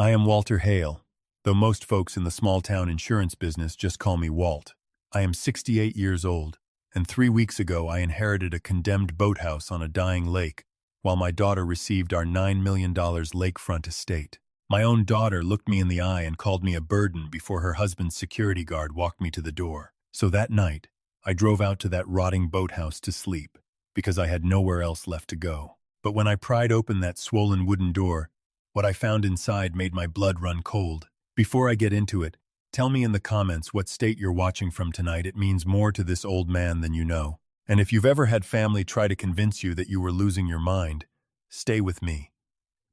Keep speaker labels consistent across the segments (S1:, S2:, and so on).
S1: I am Walter Hale, though most folks in the small-town insurance business just call me Walt. I am 68 years old, and 3 weeks ago I inherited a condemned boathouse on a dying lake, while my daughter received our $9 million lakefront estate. My own daughter looked me in the eye and called me a burden before her husband's security guard walked me to the door. So that night, I drove out to that rotting boathouse to sleep, because I had nowhere else left to go. But when I pried open that swollen wooden door, what I found inside made my blood run cold. Before I get into it, tell me in the comments what state you're watching from tonight. It means more to this old man than you know. And if you've ever had family try to convince you that you were losing your mind, stay with me,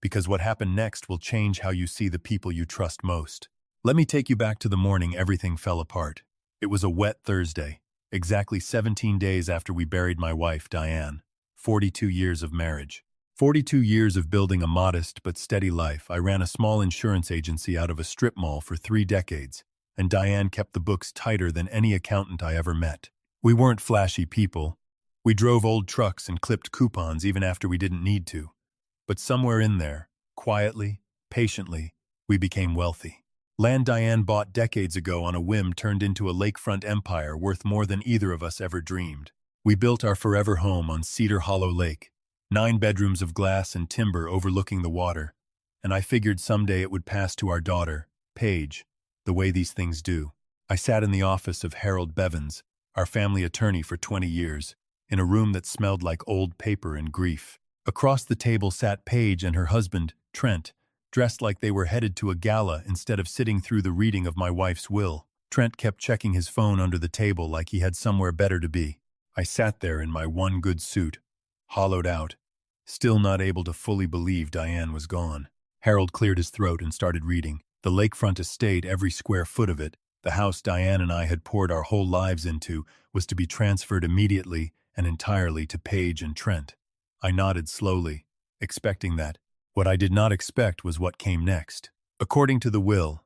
S1: because what happened next will change how you see the people you trust most. Let me take you back to the morning everything fell apart. It was a wet Thursday, exactly 17 days after we buried my wife, Diane. 42 years of marriage. 42 years of building a modest but steady life. I ran a small insurance agency out of a strip mall for 3 decades, and Diane kept the books tighter than any accountant I ever met. We weren't flashy people. We drove old trucks and clipped coupons even after we didn't need to. But somewhere in there, quietly, patiently, we became wealthy. Land Diane bought decades ago on a whim turned into a lakefront empire worth more than either of us ever dreamed. We built our forever home on Cedar Hollow Lake, 9 bedrooms of glass and timber overlooking the water, and I figured someday it would pass to our daughter, Paige, the way these things do. I sat in the office of Harold Bevins, our family attorney for 20 years, in a room that smelled like old paper and grief. Across the table sat Paige and her husband, Trent, dressed like they were headed to a gala instead of sitting through the reading of my wife's will. Trent kept checking his phone under the table like he had somewhere better to be. I sat there in my one good suit, hollowed out, still not able to fully believe Diane was gone. Harold cleared his throat and started reading. The lakefront estate, every square foot of it, the house Diane and I had poured our whole lives into, was to be transferred immediately and entirely to Paige and Trent. I nodded slowly, expecting that. What I did not expect was what came next. According to the will,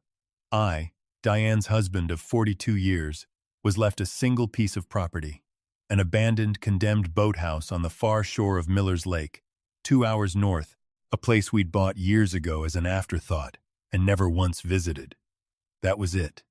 S1: I, Diane's husband of 42 years, was left a single piece of property, an abandoned, condemned boathouse on the far shore of Miller's Lake, 2 hours north, a place we'd bought years ago as an afterthought and never once visited. That was it.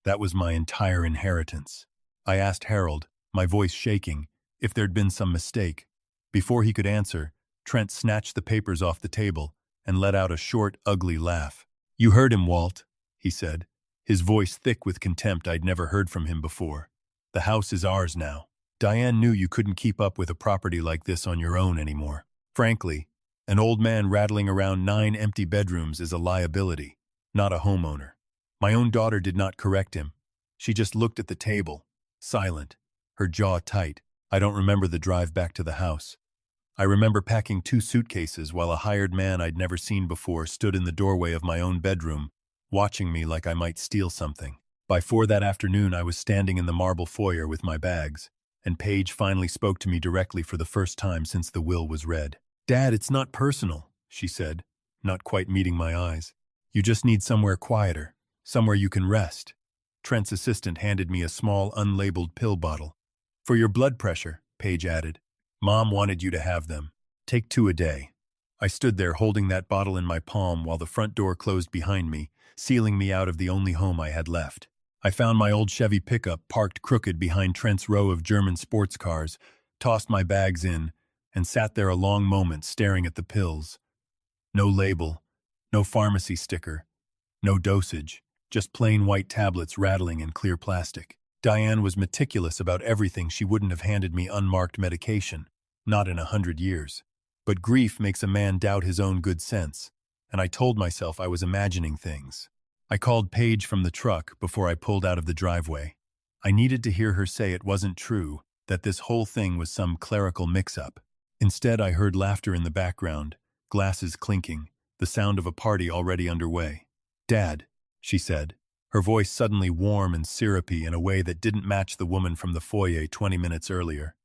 S1: That was my entire inheritance. I asked Harold, my voice shaking, if there'd been some mistake. Before he could answer, Trent snatched the papers off the table and let out a short, ugly laugh. "You heard him, Walt," he said, his voice thick with contempt I'd never heard from him before. "The house is ours now. Diane knew you couldn't keep up with a property like this on your own anymore. Frankly, an old man rattling around 9 empty bedrooms is a liability, not a homeowner." My own daughter did not correct him. She just looked at the table, silent, her jaw tight. I don't remember the drive back to the house. I remember packing 2 suitcases while a hired man I'd never seen before stood in the doorway of my own bedroom, watching me like I might steal something. By 4 that afternoon, I was standing in the marble foyer with my bags, and Paige finally spoke to me directly for the first time since the will was read. "Dad, it's not personal," she said, not quite meeting my eyes. "You just need somewhere quieter, somewhere you can rest." Trent's assistant handed me a small, unlabeled pill bottle. "For your blood pressure," Paige added. "Mom wanted you to have them. Take 2 a day." I stood there holding that bottle in my palm while the front door closed behind me, sealing me out of the only home I had left. I found my old Chevy pickup parked crooked behind Trent's row of German sports cars, tossed my bags in, and sat there a long moment staring at the pills. No label, no pharmacy sticker, no dosage, just plain white tablets rattling in clear plastic. Diane was meticulous about everything. She wouldn't have handed me unmarked medication, not in 100 years. But grief makes a man doubt his own good sense, and I told myself I was imagining things. I called Paige from the truck before I pulled out of the driveway. I needed to hear her say it wasn't true, that this whole thing was some clerical mix-up. Instead, I heard laughter in the background, glasses clinking, the sound of a party already underway. "Dad," she said, her voice suddenly warm and syrupy in a way that didn't match the woman from the foyer 20 minutes earlier.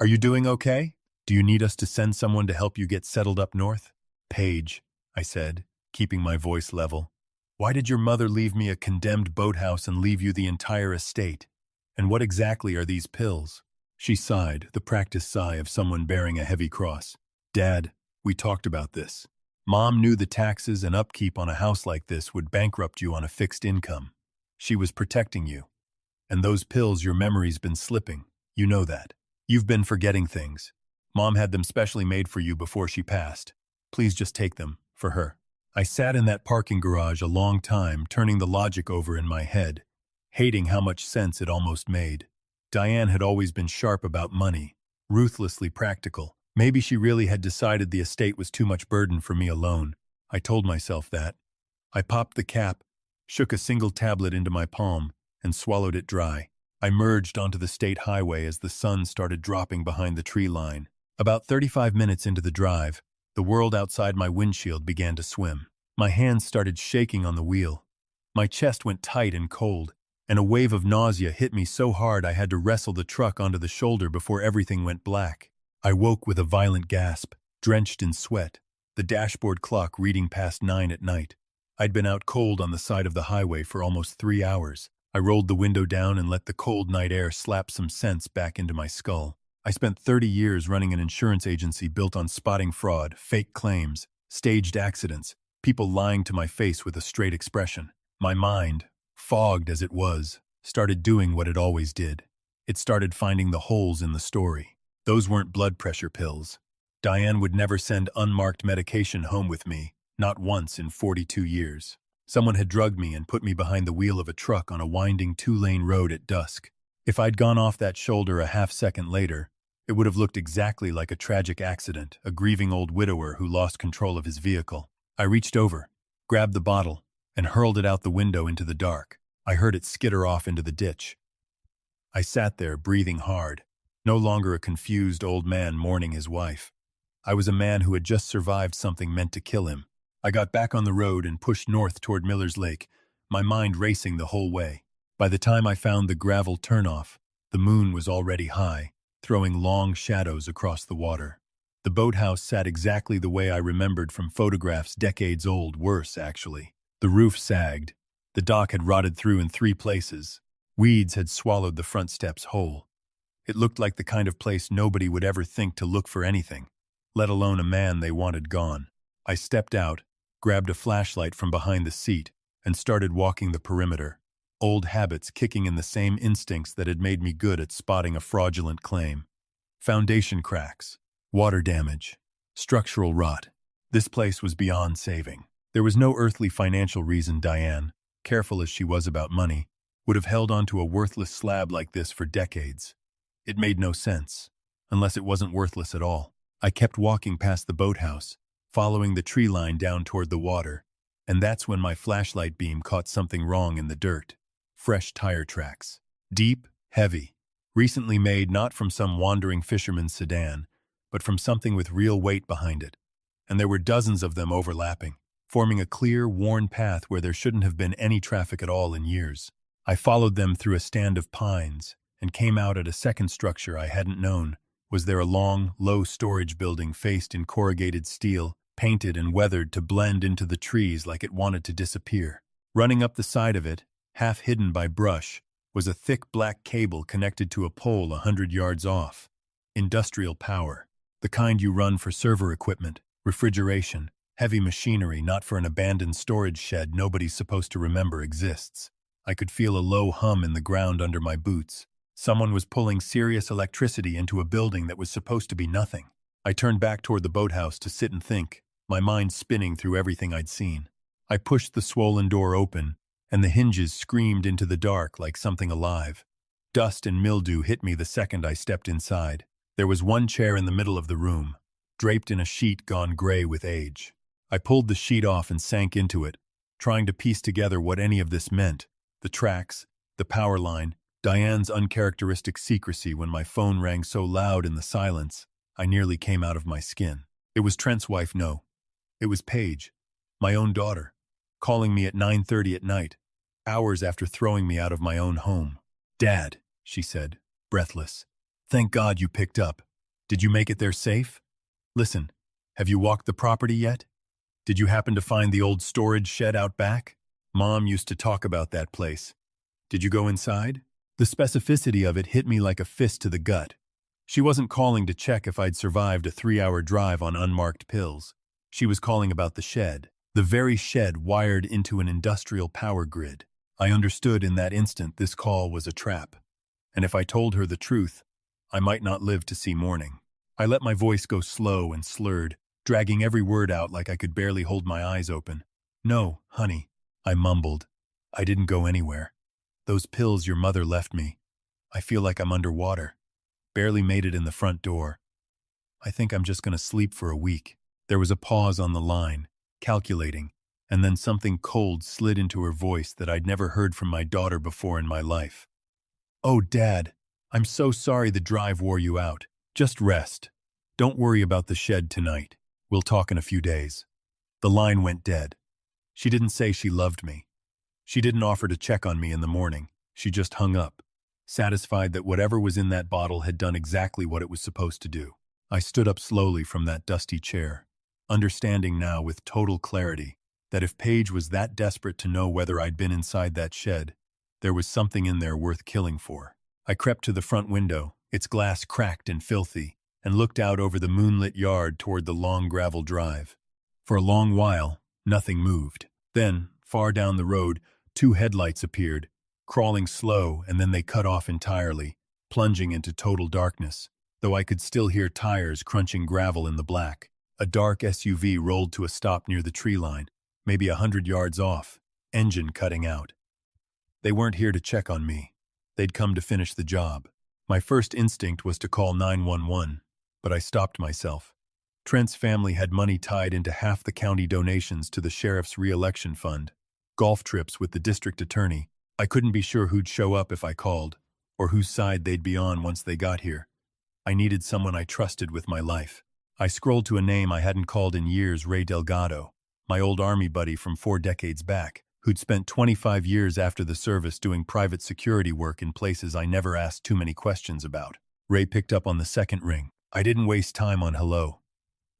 S1: "Are you doing okay? Do you need us to send someone to help you get settled up north?" "Paige," I said, keeping my voice level, "why did your mother leave me a condemned boathouse and leave you the entire estate? And what exactly are these pills?" She sighed, the practiced sigh of someone bearing a heavy cross. "Dad, we talked about this. Mom knew the taxes and upkeep on a house like this would bankrupt you on a fixed income. She was protecting you. And those pills, your memory's been slipping. You know that. You've been forgetting things. Mom had them specially made for you before she passed. Please just take them, for her. I sat in that parking garage a long time, turning the logic over in my head, hating how much sense it almost made. Diane had always been sharp about money, ruthlessly practical. Maybe she really had decided the estate was too much burden for me alone. I told myself that. I popped the cap, shook a single tablet into my palm, and swallowed it dry. I merged onto the state highway as the sun started dropping behind the tree line. About 35 minutes into the drive, the world outside my windshield began to swim. My hands started shaking on the wheel. My chest went tight and cold, and a wave of nausea hit me so hard I had to wrestle the truck onto the shoulder before everything went black. I woke with a violent gasp, drenched in sweat, the dashboard clock reading past 9 at night. I'd been out cold on the side of the highway for almost 3 hours. I rolled the window down and let the cold night air slap some sense back into my skull. I spent 30 years running an insurance agency built on spotting fraud, fake claims, staged accidents, people lying to my face with a straight expression. My mind, fogged as it was, started doing what it always did. It started finding the holes in the story. Those weren't blood pressure pills. Diane would never send unmarked medication home with me, not once in 42 years. Someone had drugged me and put me behind the wheel of a truck on a winding 2-lane road at dusk. If I'd gone off that shoulder a half-second later, it would have looked exactly like a tragic accident, a grieving old widower who lost control of his vehicle. I reached over, grabbed the bottle, and hurled it out the window into the dark. I heard it skitter off into the ditch. I sat there, breathing hard, no longer a confused old man mourning his wife. I was a man who had just survived something meant to kill him. I got back on the road and pushed north toward Miller's Lake, my mind racing the whole way. By the time I found the gravel turnoff, the moon was already high, throwing long shadows across the water. The boathouse sat exactly the way I remembered from photographs decades old, worse actually. The roof sagged. The dock had rotted through in 3 places. Weeds had swallowed the front steps whole. It looked like the kind of place nobody would ever think to look for anything, let alone a man they wanted gone. I stepped out, grabbed a flashlight from behind the seat, and started walking the perimeter, old habits kicking in the same instincts that had made me good at spotting a fraudulent claim. Foundation cracks, water damage, structural rot. This place was beyond saving. There was no earthly financial reason Diane, careful as she was about money, would have held onto a worthless slab like this for decades. It made no sense, unless it wasn't worthless at all. I kept walking past the boathouse, following the tree line down toward the water, and that's when my flashlight beam caught something wrong in the dirt. Fresh tire tracks. Deep, heavy, recently made not from some wandering fisherman's sedan, but from something with real weight behind it. And there were dozens of them overlapping, forming a clear, worn path where there shouldn't have been any traffic at all in years. I followed them through a stand of pines and came out at a second structure I hadn't known. Was there a long, low storage building faced in corrugated steel, painted and weathered to blend into the trees like it wanted to disappear. Running up the side of it, half hidden by brush, was a thick black cable connected to a pole 100 yards off. Industrial power, the kind you run for server equipment, refrigeration, heavy machinery, not for an abandoned storage shed nobody's supposed to remember exists. I could feel a low hum in the ground under my boots. Someone was pulling serious electricity into a building that was supposed to be nothing. I turned back toward the boathouse to sit and think, my mind spinning through everything I'd seen. I pushed the swollen door open, and the hinges screamed into the dark like something alive. Dust and mildew hit me the second I stepped inside. There was one chair in the middle of the room, draped in a sheet gone gray with age. I pulled the sheet off and sank into it, trying to piece together what any of this meant. The tracks, the power line, Diane's uncharacteristic secrecy when my phone rang so loud in the silence, I nearly came out of my skin. It was Trent's wife, no. It was Paige, my own daughter, calling me at 9:30 at night, hours after throwing me out of my own home. "Dad," she said, breathless. "Thank God you picked up. Did you make it there safe? Listen, have you walked the property yet? Did you happen to find the old storage shed out back? Mom used to talk about that place. Did you go inside?" The specificity of it hit me like a fist to the gut. She wasn't calling to check if I'd survived a 3-hour drive on unmarked pills. She was calling about the shed, the very shed wired into an industrial power grid. I understood in that instant this call was a trap, and if I told her the truth, I might not live to see morning. I let my voice go slow and slurred, dragging every word out like I could barely hold my eyes open. "No, honey," I mumbled. "I didn't go anywhere. Those pills your mother left me. I feel like I'm underwater. Barely made it in the front door. I think I'm just going to sleep for a week." There was a pause on the line, calculating, and then something cold slid into her voice that I'd never heard from my daughter before in my life. "Oh, Dad, I'm so sorry the drive wore you out. Just rest. Don't worry about the shed tonight. We'll talk in a few days." The line went dead. She didn't say she loved me. She didn't offer to check on me in the morning. She just hung up, satisfied that whatever was in that bottle had done exactly what it was supposed to do. I stood up slowly from that dusty chair, understanding now with total clarity that if Paige was that desperate to know whether I'd been inside that shed, there was something in there worth killing for. I crept to the front window, its glass cracked and filthy, and looked out over the moonlit yard toward the long gravel drive. For a long while, nothing moved. Then, far down the road, 2 headlights appeared, crawling slow, and then they cut off entirely, plunging into total darkness, though I could still hear tires crunching gravel in the black. A dark SUV rolled to a stop near the tree line, maybe 100 yards off, engine cutting out. They weren't here to check on me. They'd come to finish the job. My first instinct was to call 911, but I stopped myself. Trent's family had money tied into half the county donations to the sheriff's re-election fund. Golf trips with the district attorney. I couldn't be sure who'd show up if I called, or whose side they'd be on once they got here. I needed someone I trusted with my life. I scrolled to a name I hadn't called in years, Ray Delgado, my old Army buddy from 4 decades back, who'd spent 25 years after the service doing private security work in places I never asked too many questions about. Ray picked up on the second ring. I didn't waste time on hello.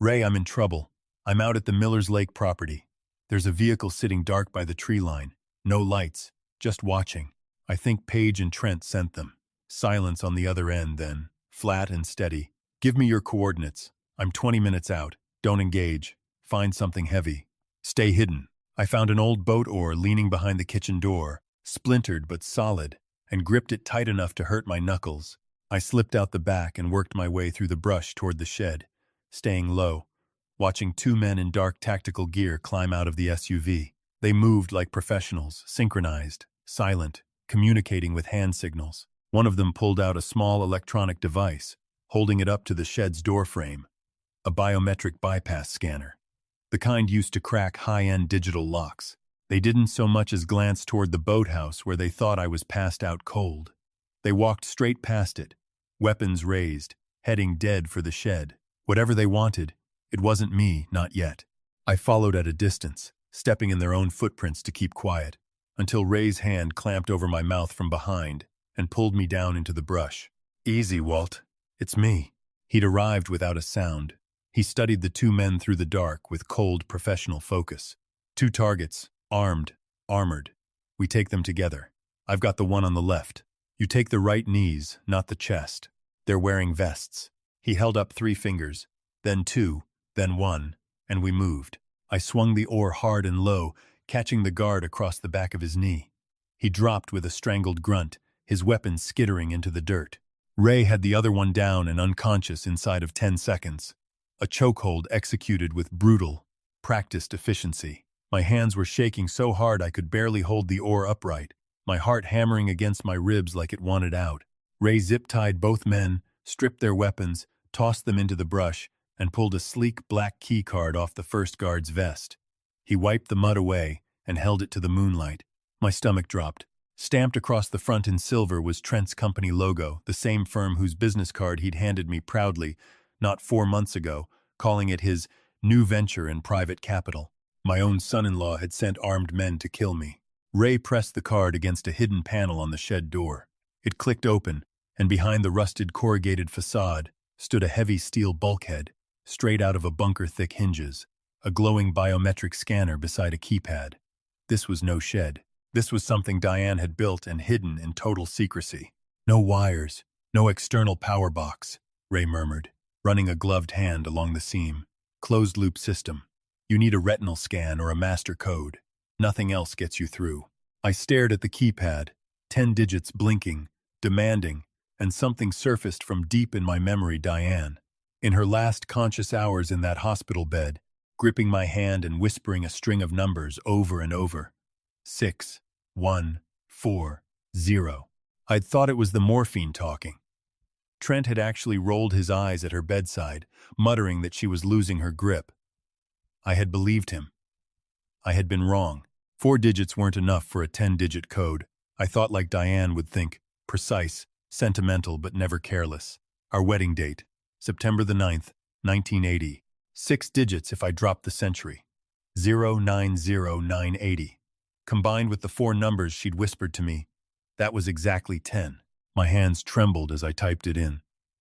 S1: "Ray, I'm in trouble. I'm out at the Miller's Lake property. There's a vehicle sitting dark by the tree line. No lights, just watching. I think Paige and Trent sent them." Silence on the other end then, flat and steady. "Give me your coordinates. I'm 20 minutes out. Don't engage. Find something heavy. Stay hidden." I found an old boat oar leaning behind the kitchen door, splintered but solid, and gripped it tight enough to hurt my knuckles. I slipped out the back and worked my way through the brush toward the shed, staying low, watching 2 men in dark tactical gear climb out of the SUV. They moved like professionals, synchronized, silent, communicating with hand signals. One of them pulled out a small electronic device, holding it up to the shed's doorframe, a biometric bypass scanner. The kind used to crack high-end digital locks. They didn't so much as glance toward the boathouse where they thought I was passed out cold. They walked straight past it, weapons raised, heading dead for the shed. Whatever they wanted, it wasn't me, not yet. I followed at a distance, stepping in their own footprints to keep quiet, until Ray's hand clamped over my mouth from behind and pulled me down into the brush. "Easy, Walt. It's me." He'd arrived without a sound. He studied the 2 men through the dark with cold, professional focus. 2 targets, armed, armored. We take them together. I've got the one on the left. You take the right knees, not the chest. They're wearing vests. He held up 3 fingers, then 2, then 1, and we moved. I swung the oar hard and low, catching the guard across the back of his knee. He dropped with a strangled grunt, his weapon skittering into the dirt. Ray had the other one down and unconscious inside of 10 seconds. A chokehold executed with brutal, practiced efficiency. My hands were shaking so hard I could barely hold the oar upright, my heart hammering against my ribs like it wanted out. Ray zip-tied both men, stripped their weapons, tossed them into the brush, and pulled a sleek black key card off the first guard's vest. He wiped the mud away and held it to the moonlight. My stomach dropped. Stamped across the front in silver was Trent's company logo, the same firm whose business card he'd handed me proudly, not 4 months ago, calling it his new venture in private capital. My own son-in-law had sent armed men to kill me. Ray pressed the card against a hidden panel on the shed door. It clicked open, and behind the rusted corrugated facade stood a heavy steel bulkhead, straight out of a bunker-thick hinges, a glowing biometric scanner beside a keypad. This was no shed. This was something Diane had built and hidden in total secrecy. "No wires, no external power box," Ray murmured, running a gloved hand along the seam. "Closed-loop system. You need a retinal scan or a master code. Nothing else gets you through. I stared at the keypad, 10 digits blinking, demanding, and something surfaced from deep in my memory. Diane, in her last conscious hours in that hospital bed, gripping my hand and whispering a string of numbers over and over. 6, 1, 4, 0. I'd thought it was the morphine talking. Trent had actually rolled his eyes at her bedside, muttering that she was losing her grip. I had believed him. I had been wrong. 4 digits weren't enough for a 10-digit code. I thought like Diane would think, precise, sentimental but never careless. Our wedding date, September the 9th, 1980. 6 digits if I dropped the century. 090980. Combined with the 4 numbers she'd whispered to me, that was exactly 10. My hands trembled as I typed it in.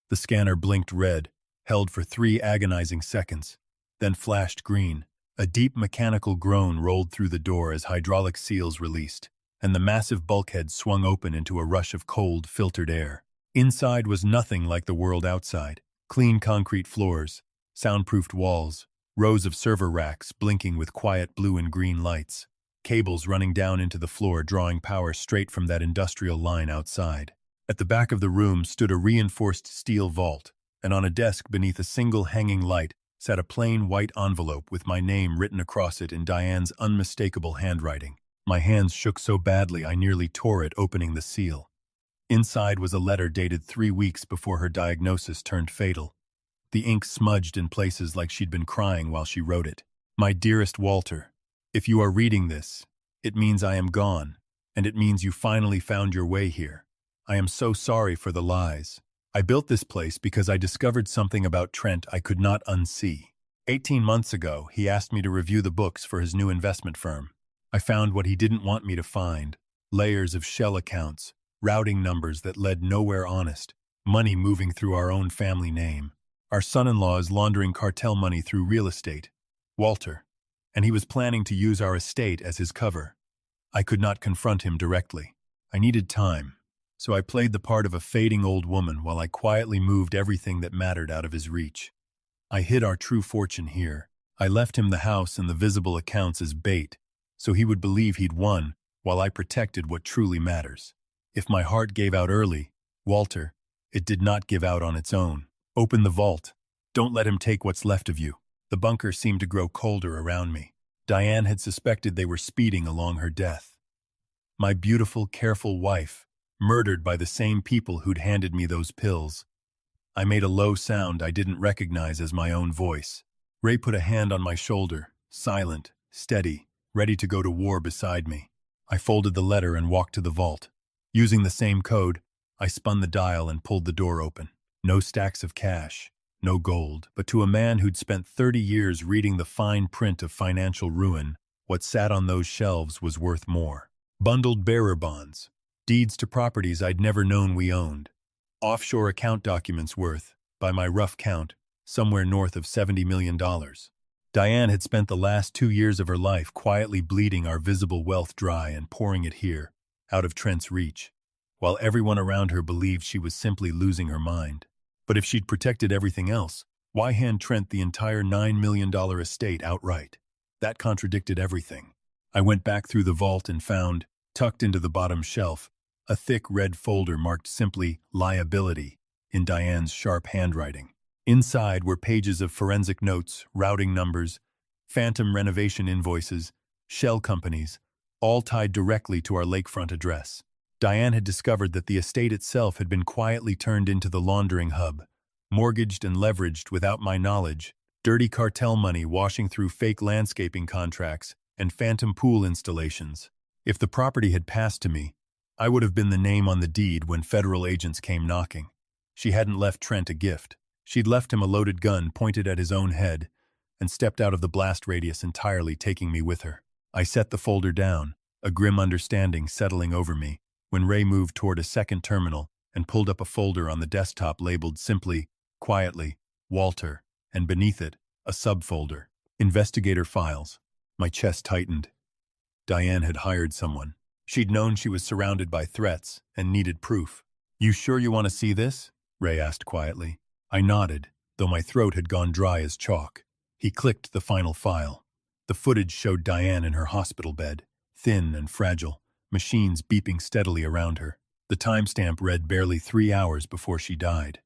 S1: The scanner blinked red, held for 3 agonizing seconds, then flashed green. A deep mechanical groan rolled through the door as hydraulic seals released, and the massive bulkhead swung open into a rush of cold, filtered air. Inside was nothing like the world outside. Clean concrete floors, soundproofed walls, rows of server racks blinking with quiet blue and green lights, cables running down into the floor drawing power straight from that industrial line outside. At the back of the room stood a reinforced steel vault, and on a desk beneath a single hanging light sat a plain white envelope with my name written across it in Diane's unmistakable handwriting. My hands shook so badly I nearly tore it opening the seal. Inside was a letter dated 3 weeks before her diagnosis turned fatal. The ink smudged in places like she'd been crying while she wrote it. My dearest Walter, if you are reading this, it means I am gone, and it means you finally found your way here. I am so sorry for the lies. I built this place because I discovered something about Trent I could not unsee. 18 months ago, he asked me to review the books for his new investment firm. I found what he didn't want me to find: layers of shell accounts, routing numbers that led nowhere honest, money moving through our own family name. Our son-in-law is laundering cartel money through real estate, Walter, and he was planning to use our estate as his cover. I could not confront him directly. I needed time. So I played the part of a fading old woman while I quietly moved everything that mattered out of his reach. I hid our true fortune here. I left him the house and the visible accounts as bait, so he would believe he'd won while I protected what truly matters. If my heart gave out early, Walter, it did not give out on its own. Open the vault. Don't let him take what's left of you. The bunker seemed to grow colder around me. Diane had suspected they were speeding along her death. My beautiful, careful wife, murdered by the same people who'd handed me those pills. I made a low sound I didn't recognize as my own voice. Ray put a hand on my shoulder, silent, steady, ready to go to war beside me. I folded the letter and walked to the vault. Using the same code, I spun the dial and pulled the door open. No stacks of cash, no gold, but to a man who'd spent 30 years reading the fine print of financial ruin, what sat on those shelves was worth more. Bundled bearer bonds, deeds to properties I'd never known we owned. Offshore account documents worth, by my rough count, somewhere north of $70 million. Diane had spent the last 2 years of her life quietly bleeding our visible wealth dry and pouring it here, out of Trent's reach, while everyone around her believed she was simply losing her mind. But if she'd protected everything else, why hand Trent the entire $9 million estate outright? That contradicted everything. I went back through the vault and found, tucked into the bottom shelf, a thick red folder marked simply "Liability" in Diane's sharp handwriting. Inside were pages of forensic notes, routing numbers, phantom renovation invoices, shell companies, all tied directly to our Lakefront address. Diane had discovered that the estate itself had been quietly turned into the laundering hub, mortgaged and leveraged without my knowledge, dirty cartel money washing through fake landscaping contracts and phantom pool installations. If the property had passed to me, I would have been the name on the deed when federal agents came knocking. She hadn't left Trent a gift. She'd left him a loaded gun pointed at his own head and stepped out of the blast radius entirely, taking me with her. I set the folder down, a grim understanding settling over me, when Ray moved toward a second terminal and pulled up a folder on the desktop labeled simply, quietly, Walter, and beneath it, a subfolder, Investigator Files. My chest tightened. Diane had hired someone. She'd known she was surrounded by threats and needed proof. "You sure you want to see this?" Ray asked quietly. I nodded, though my throat had gone dry as chalk. He clicked the final file. The footage showed Diane in her hospital bed, thin and fragile, machines beeping steadily around her. The timestamp read barely 3 hours before she died.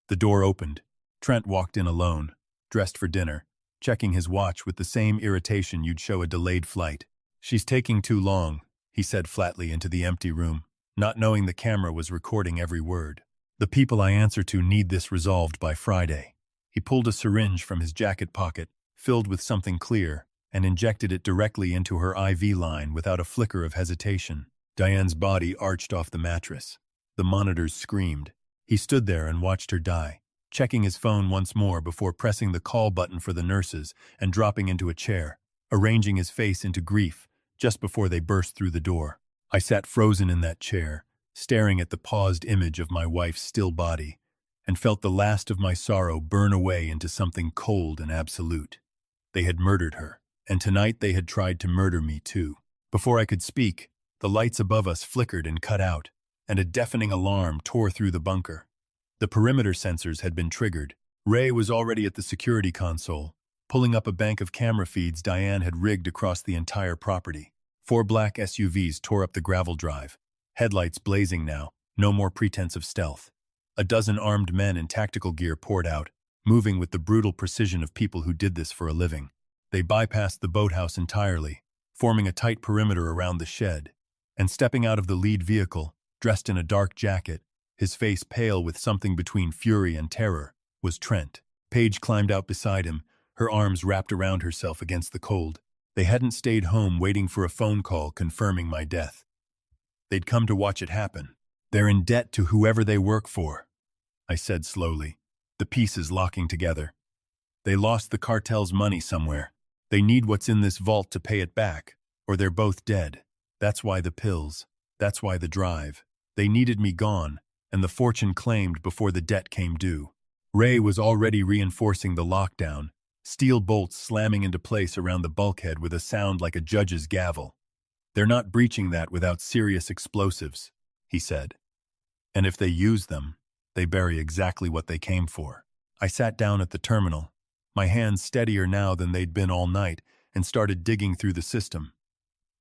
S1: The door opened. Trent walked in alone, dressed for dinner, checking his watch with the same irritation you'd show a delayed flight. "She's taking too long," he said flatly into the empty room, not knowing the camera was recording every word. "The people I answer to need this resolved by Friday." He pulled a syringe from his jacket pocket, filled with something clear, and injected it directly into her IV line without a flicker of hesitation. Diane's body arched off the mattress. The monitors screamed. He stood there and watched her die, checking his phone once more before pressing the call button for the nurses and dropping into a chair, arranging his face into grief just before they burst through the door. I sat frozen in that chair, staring at the paused image of my wife's still body, and felt the last of my sorrow burn away into something cold and absolute. They had murdered her, and tonight they had tried to murder me too. Before I could speak, the lights above us flickered and cut out, and a deafening alarm tore through the bunker. The perimeter sensors had been triggered. Ray was already at the security console, pulling up a bank of camera feeds Diane had rigged across the entire property. 4 black SUVs tore up the gravel drive, headlights blazing now, no more pretense of stealth. A dozen armed men in tactical gear poured out, moving with the brutal precision of people who did this for a living. They bypassed the boathouse entirely, forming a tight perimeter around the shed, and stepping out of the lead vehicle, dressed in a dark jacket, his face pale with something between fury and terror, was Trent. Paige climbed out beside him, her arms wrapped around herself against the cold. They hadn't stayed home waiting for a phone call confirming my death. They'd come to watch it happen. "They're in debt to whoever they work for," I said slowly, the pieces locking together. "They lost the cartel's money somewhere. They need what's in this vault to pay it back, or they're both dead. That's why the pills. That's why the drive. They needed me gone, and the fortune claimed before the debt came due." Ray was already reinforcing the lockdown, steel bolts slamming into place around the bulkhead with a sound like a judge's gavel. "They're not breaching that without serious explosives," he said. "And if they use them, they bury exactly what they came for." I sat down at the terminal, my hands steadier now than they'd been all night, and started digging through the system.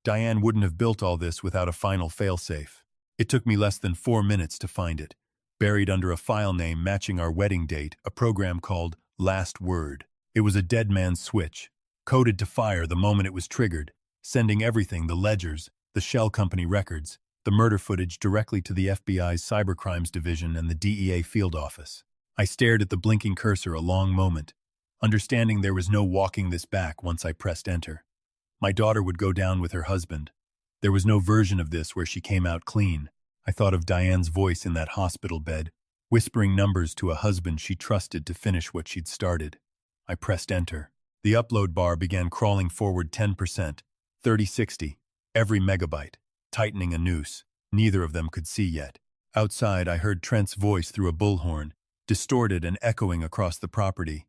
S1: Diane wouldn't have built all this without a final failsafe. It took me less than 4 minutes to find it, buried under a file name matching our wedding date, a program called Last Word. It was a dead man's switch, coded to fire the moment it was triggered, sending everything, the ledgers, the shell company records, the murder footage directly to the FBI's Cybercrimes Division and the DEA field office. I stared at the blinking cursor a long moment, understanding there was no walking this back once I pressed enter. My daughter would go down with her husband. There was no version of this where she came out clean. I thought of Diane's voice in that hospital bed, whispering numbers to a husband she trusted to finish what she'd started. I pressed enter. The upload bar began crawling forward 10%, 3060, every megabyte, tightening a noose. Neither of them could see yet. Outside, I heard Trent's voice through a bullhorn, distorted and echoing across the property.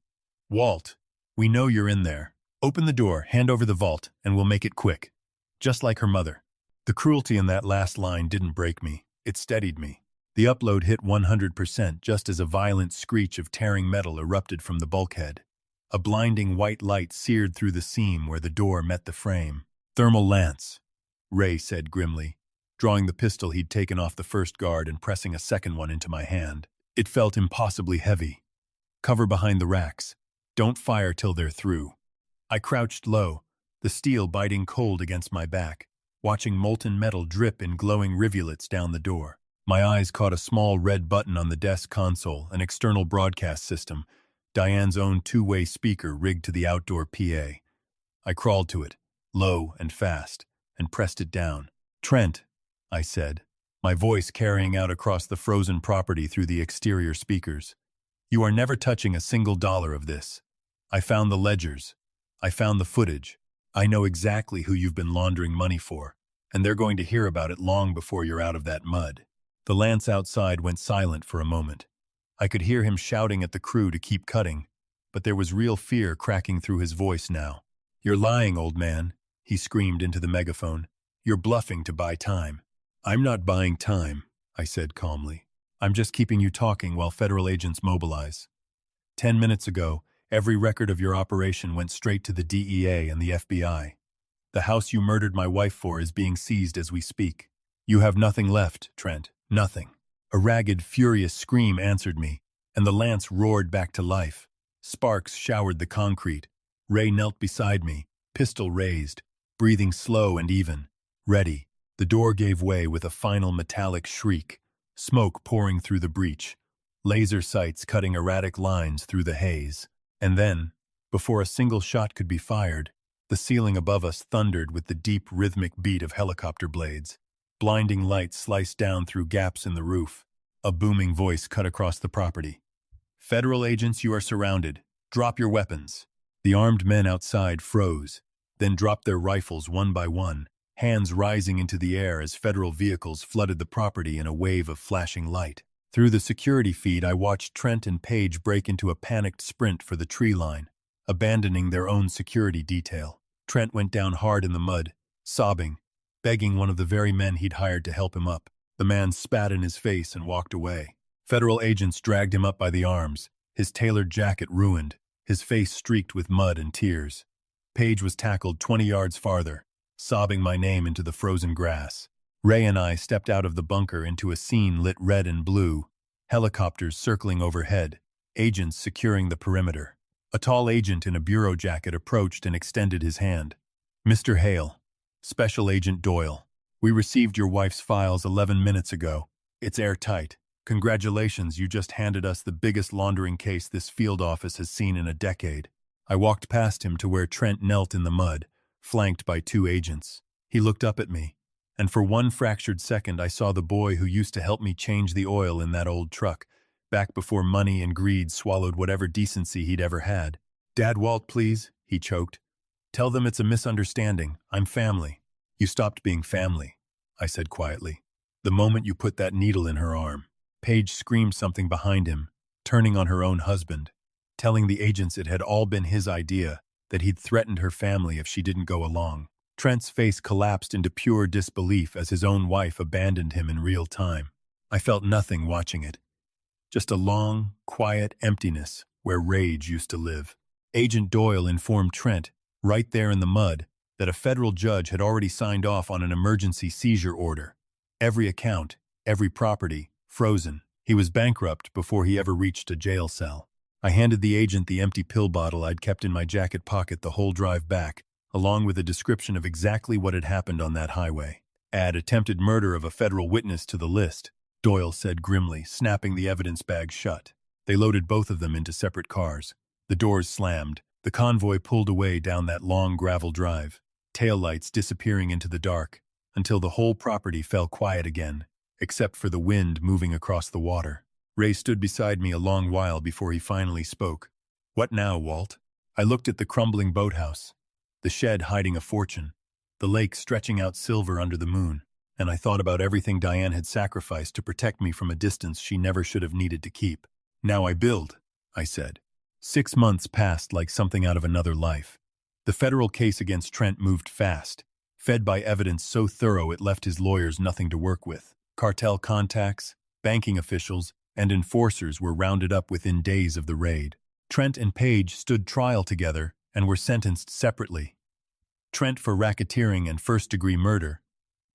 S1: "Walt, we know you're in there. Open the door, hand over the vault, and we'll make it quick." Just like her mother. The cruelty in that last line didn't break me. It steadied me. The upload hit 100% just as a violent screech of tearing metal erupted from the bulkhead. A blinding white light seared through the seam where the door met the frame. "Thermal lance," Ray said grimly, drawing the pistol he'd taken off the first guard and pressing a second one into my hand. It felt impossibly heavy. "Cover behind the racks. Don't fire till they're through." I crouched low, the steel biting cold against my back, watching molten metal drip in glowing rivulets down the door. My eyes caught a small red button on the desk console, an external broadcast system, Diane's own two-way speaker rigged to the outdoor PA. I crawled to it, low and fast, and pressed it down. "Trent," I said, my voice carrying out across the frozen property through the exterior speakers. "You are never touching a single dollar of this. I found the ledgers. I found the footage. I know exactly who you've been laundering money for, and they're going to hear about it long before you're out of that mud." The lance outside went silent for a moment. I could hear him shouting at the crew to keep cutting, but there was real fear cracking through his voice now. "You're lying, old man," he screamed into the megaphone. "You're bluffing to buy time." "I'm not buying time," I said calmly. "I'm just keeping you talking while federal agents mobilize. 10 minutes ago, Every record of your operation went straight to the DEA and the FBI. The house you murdered my wife for is being seized as we speak. You have nothing left, Trent, nothing." A ragged, furious scream answered me, and the lance roared back to life. Sparks showered the concrete. Ray knelt beside me, pistol raised, breathing slow and even. Ready. The door gave way with a final metallic shriek, smoke pouring through the breach, laser sights cutting erratic lines through the haze. And then, before a single shot could be fired, the ceiling above us thundered with the deep rhythmic beat of helicopter blades. Blinding lights sliced down through gaps in the roof. A booming voice cut across the property. "Federal agents, you are surrounded. Drop your weapons." The armed men outside froze, then dropped their rifles one by one, hands rising into the air as federal vehicles flooded the property in a wave of flashing light. Through the security feed, I watched Trent and Paige break into a panicked sprint for the tree line, abandoning their own security detail. Trent went down hard in the mud, sobbing, begging one of the very men he'd hired to help him up. The man spat in his face and walked away. Federal agents dragged him up by the arms, his tailored jacket ruined, his face streaked with mud and tears. Paige was tackled 20 yards farther, sobbing my name into the frozen grass. Ray and I stepped out of the bunker into a scene lit red and blue, helicopters circling overhead, agents securing the perimeter. A tall agent in a bureau jacket approached and extended his hand. "Mr. Hale, Special Agent Doyle, we received your wife's files 11 minutes ago. It's airtight. Congratulations, you just handed us the biggest laundering case this field office has seen in a decade." I walked past him to where Trent knelt in the mud, flanked by 2 agents. He looked up at me, and for one fractured second I saw the boy who used to help me change the oil in that old truck, back before money and greed swallowed whatever decency he'd ever had. "Dad, Walt, please," he choked. "Tell them it's a misunderstanding. I'm family." "You stopped being family," I said quietly, "the moment you put that needle in her arm." Paige screamed something behind him, turning on her own husband, telling the agents it had all been his idea, that he'd threatened her family if she didn't go along. Trent's face collapsed into pure disbelief as his own wife abandoned him in real time. I felt nothing watching it. Just a long, quiet emptiness where rage used to live. Agent Doyle informed Trent, right there in the mud, that a federal judge had already signed off on an emergency seizure order. Every account, every property, frozen. He was bankrupt before he ever reached a jail cell. I handed the agent the empty pill bottle I'd kept in my jacket pocket the whole drive back, along with a description of exactly what had happened on that highway. "Add attempted murder of a federal witness to the list," Doyle said grimly, snapping the evidence bag shut. They loaded both of them into separate cars. The doors slammed. The convoy pulled away down that long gravel drive, taillights disappearing into the dark, until the whole property fell quiet again, except for the wind moving across the water. Ray stood beside me a long while before he finally spoke. "What now, Walt?" I looked at the crumbling boathouse, the shed hiding a fortune, the lake stretching out silver under the moon, and I thought about everything Diane had sacrificed to protect me from a distance she never should have needed to keep. "Now I build," I said. 6 months passed like something out of another life. The federal case against Trent moved fast, fed by evidence so thorough it left his lawyers nothing to work with. Cartel contacts, banking officials, and enforcers were rounded up within days of the raid. Trent and Paige stood trial together and were sentenced separately. Trent for racketeering and first-degree murder,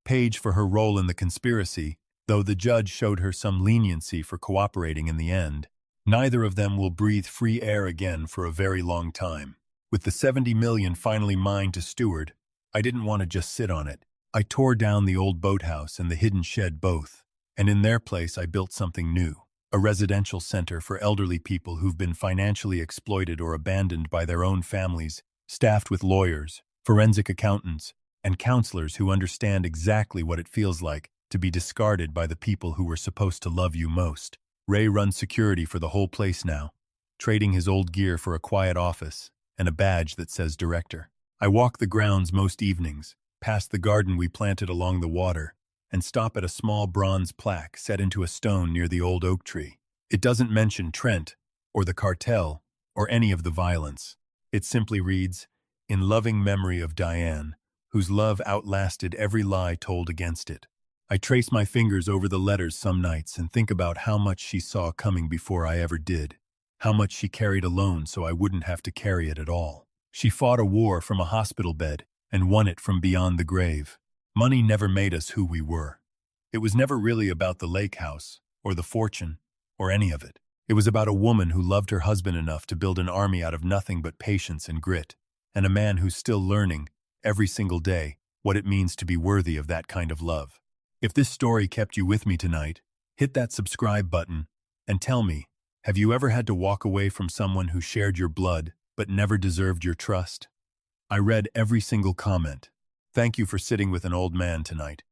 S1: Paige for her role in the conspiracy, though the judge showed her some leniency for cooperating in the end. Neither of them will breathe free air again for a very long time. With the $70 million finally mine to steward, I didn't want to just sit on it. I tore down the old boathouse and the hidden shed both, and in their place I built something new. A residential center for elderly people who've been financially exploited or abandoned by their own families, staffed with lawyers, forensic accountants, and counselors who understand exactly what it feels like to be discarded by the people who were supposed to love you most. Ray runs security for the whole place now, trading his old gear for a quiet office and a badge that says director. I walk the grounds most evenings, past the garden we planted along the water, and stop at a small bronze plaque set into a stone near the old oak tree. It doesn't mention Trent, or the cartel, or any of the violence. It simply reads, "In loving memory of Diane, whose love outlasted every lie told against it." I trace my fingers over the letters some nights and think about how much she saw coming before I ever did. how much she carried alone so I wouldn't have to carry it at all. She fought a war from a hospital bed and won it from beyond the grave. Money never made us who we were. It was never really about the lake house, or the fortune, or any of it. It was about a woman who loved her husband enough to build an army out of nothing but patience and grit, and a man who's still learning, every single day, what it means to be worthy of that kind of love. If this story kept you with me tonight, hit that subscribe button and tell me, have you ever had to walk away from someone who shared your blood but never deserved your trust? I read every single comment. Thank you for sitting with an old man tonight.